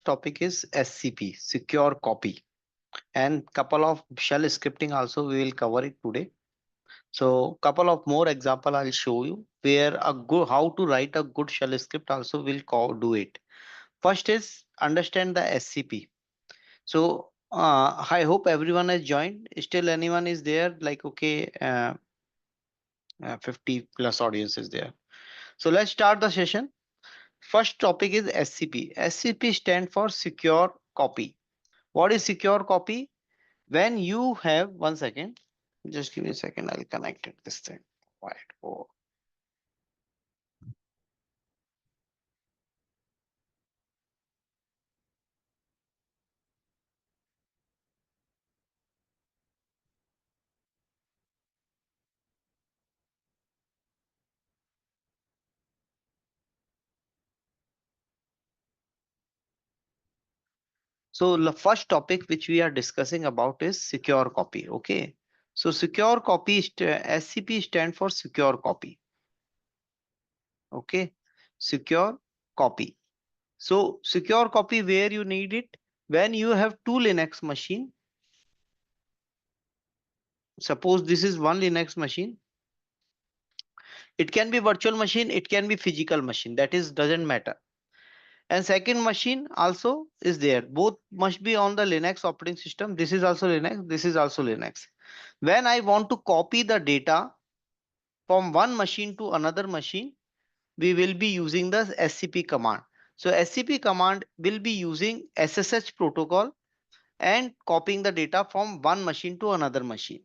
topic is SCP, secure copy, and couple of shell scripting also we will cover it today. So couple of more example I'll show you where a good how to write a good shell script also will do it. First is understand the SCP. So I hope everyone has joined. Still anyone is there? Like okay, 50 plus audience is there. So let's start the session. First topic is SCP. SCP stand for secure copy. What is secure copy? When you have 1 second, just give me a second, I'll connect it this thing. Right. Oh. So the first topic which we are discussing about is secure copy. Okay. So secure copy SCP stand for secure copy. Okay. Secure copy. So secure copy where you need it when you have two Linux machine. Suppose this is one Linux machine. It can be virtual machine, it can be physical machine. That is doesn't matter. And second machine also is there. Both must be on the Linux operating system. This is also Linux. This is also Linux. When I want to copy the data from one machine to another machine, we will be using the SCP command. So SCP command will be using SSH protocol and copying the data from one machine to another machine.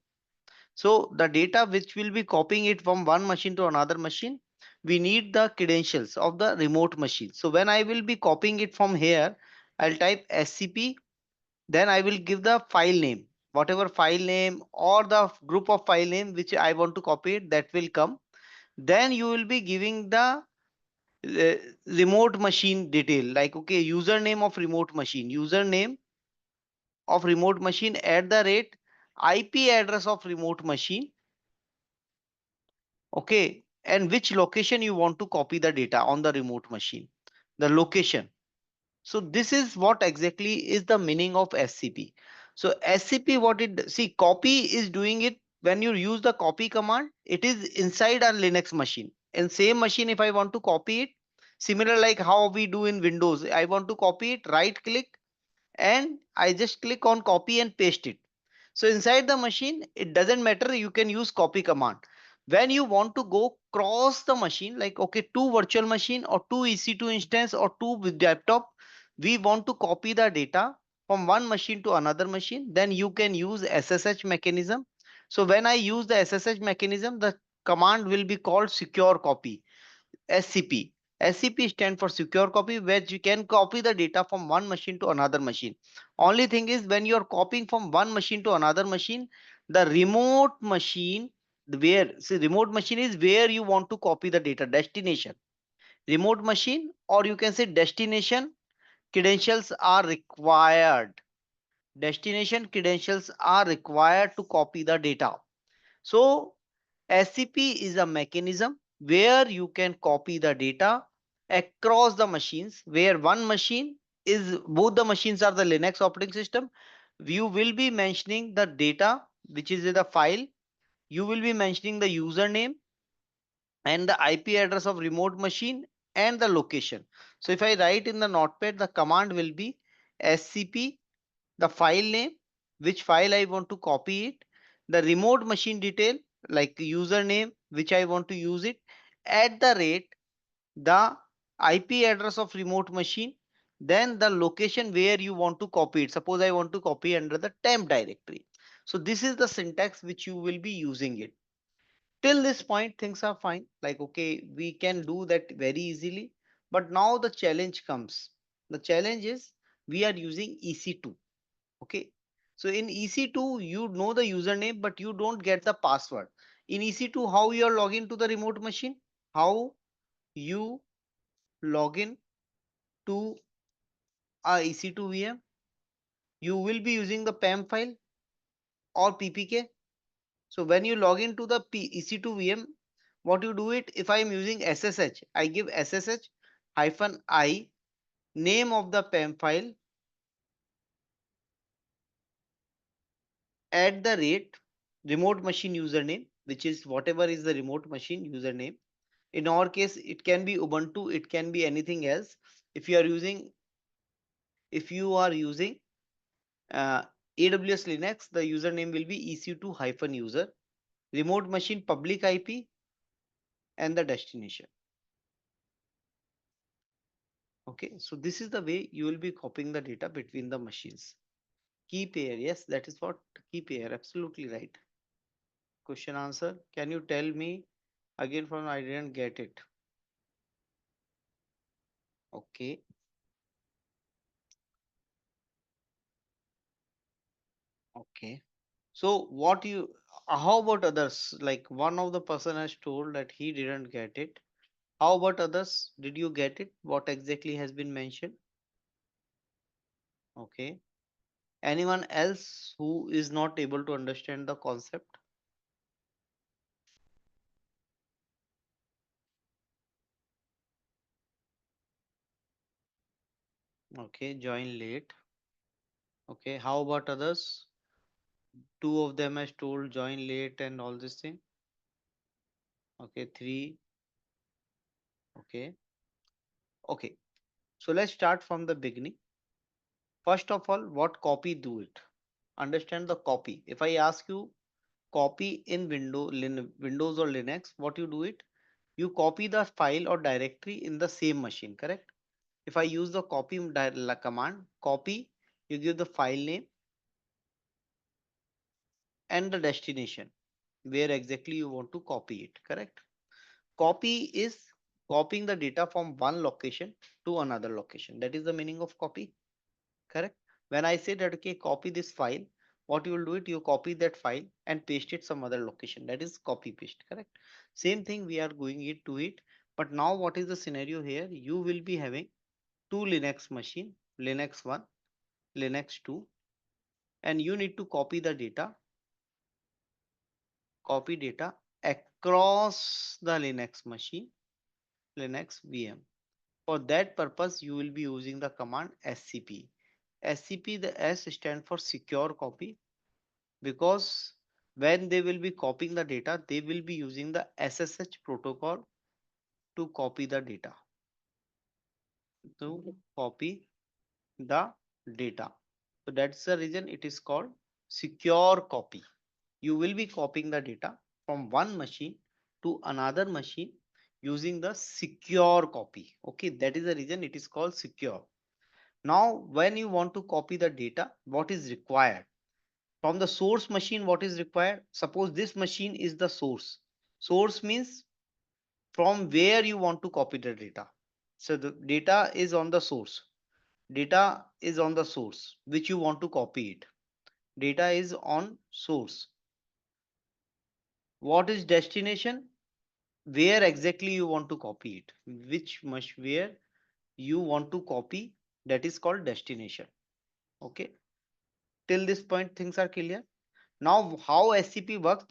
So the data which will be copying it from one machine to another machine, we need the credentials of the remote machine. So when I will be copying it from here, I'll type SCP, then I will give the file name, whatever file name or the group of file name which I want to copy it, that will come. Then you will be giving the uh, remote machine detail, like okay, username of remote machine, username of remote machine at the rate IP address of remote machine. Okay, and which location you want to copy the data on the remote machine, the location. So this is what exactly is the meaning of SCP. So SCP, what it see, copy is doing it when you use the copy command, it is inside a Linux machine. In same machine, if I want to copy it, similar like how we do in Windows, I want to copy it, right click and I just click on copy and paste it. So inside the machine, it doesn't matter, you can use copy command. When you want to go cross the machine, like okay, two virtual machine or two EC2 instance or two with laptop, we want to copy the data from one machine to another machine, then you can use SSH mechanism. So when I use the SSH mechanism, the command will be called secure copy. SCP. SCP stands for secure copy, where you can copy the data from one machine to another machine. Only thing is when you're copying from one machine to another machine, the remote machine, where see remote machine is where you want to copy the data, destination. Remote machine, or you can say destination credentials are required. Destination credentials are required to copy the data. So SCP is a mechanism where you can copy the data across the machines, where one machine is, both the machines are the Linux operating system. You will be mentioning the data which is in the file. You will be mentioning the username and the IP address of remote machine and the location. So if I write in the notepad, the command will be SCP, the file name, which file I want to copy it, the remote machine detail like username which I want to use it, at the rate, the IP address of remote machine, then the location where you want to copy it. Suppose I want to copy under the temp directory. So this is the syntax which you will be using it. Till this point things are fine, like okay, we can do that very easily. But now the challenge comes. The challenge is we are using EC2. Okay, so in EC2 you know the username but you don't get the password. In EC2, how you are login to the remote machine, how you login to a EC2 VM, you will be using the PAM file or PPK. So when you log into the EC2 VM, what you do it, if I am using SSH, I give SSH hyphen I name of the PEM file at the rate remote machine username, which is whatever is the remote machine username. In our case, it can be Ubuntu, it can be anything else. If you are using, if you are using uh, AWS Linux, the username will be ec2-user, remote machine public IP, and the destination. Okay, so this is the way you will be copying the data between the machines. Key pair, yes, that is what key pair, absolutely right. Question answer. Can you tell me again from I didn't get it. Okay, okay. So what you, how about others? Like one of the person has told that he didn't get it. How about others? Did you get it? What exactly has been mentioned? Okay. Anyone else who is not able to understand the concept? Okay, join late. Okay, how about others? Two of them has told join late and all this thing. Okay, three. Okay, okay. So let's start from the beginning. First of all, what copy do it? Understand the copy. If I ask you copy in Windows or Linux, what you do it? You copy the file or directory in the same machine, correct? If I use the copy command, copy, you give the file name and the destination where exactly you want to copy it, correct? Copy is copying the data from one location to another location. That is the meaning of copy, correct? When I say that, okay, copy this file, what you will do it, you copy that file and paste it some other location. That is copy paste, correct? Same thing we are going it to it. But now what is the scenario here? You will be having two Linux machine, Linux 1, Linux 2, and you need to copy data across the Linux machine, Linux VM. For that purpose, you will be using the command scp. Scp, the S stand for secure copy, because when they will be copying the data, they will be using the SSH protocol to copy the data. To copy the data. So that's the reason it is called secure copy. You will be copying the data from one machine to another machine using the secure copy. Okay, that is the reason it is called secure. Now, when you want to copy the data, what is required? From the source machine, what is required? Suppose this machine is the source. Source means from where you want to copy the data. So the data is on the source. Data is on the source, which you want to copy it. Data is on source. What is destination? Where exactly you want to copy it. Which much where you want to copy, that is called destination. Okay. Till this point, things are clear. Now, how SCP works?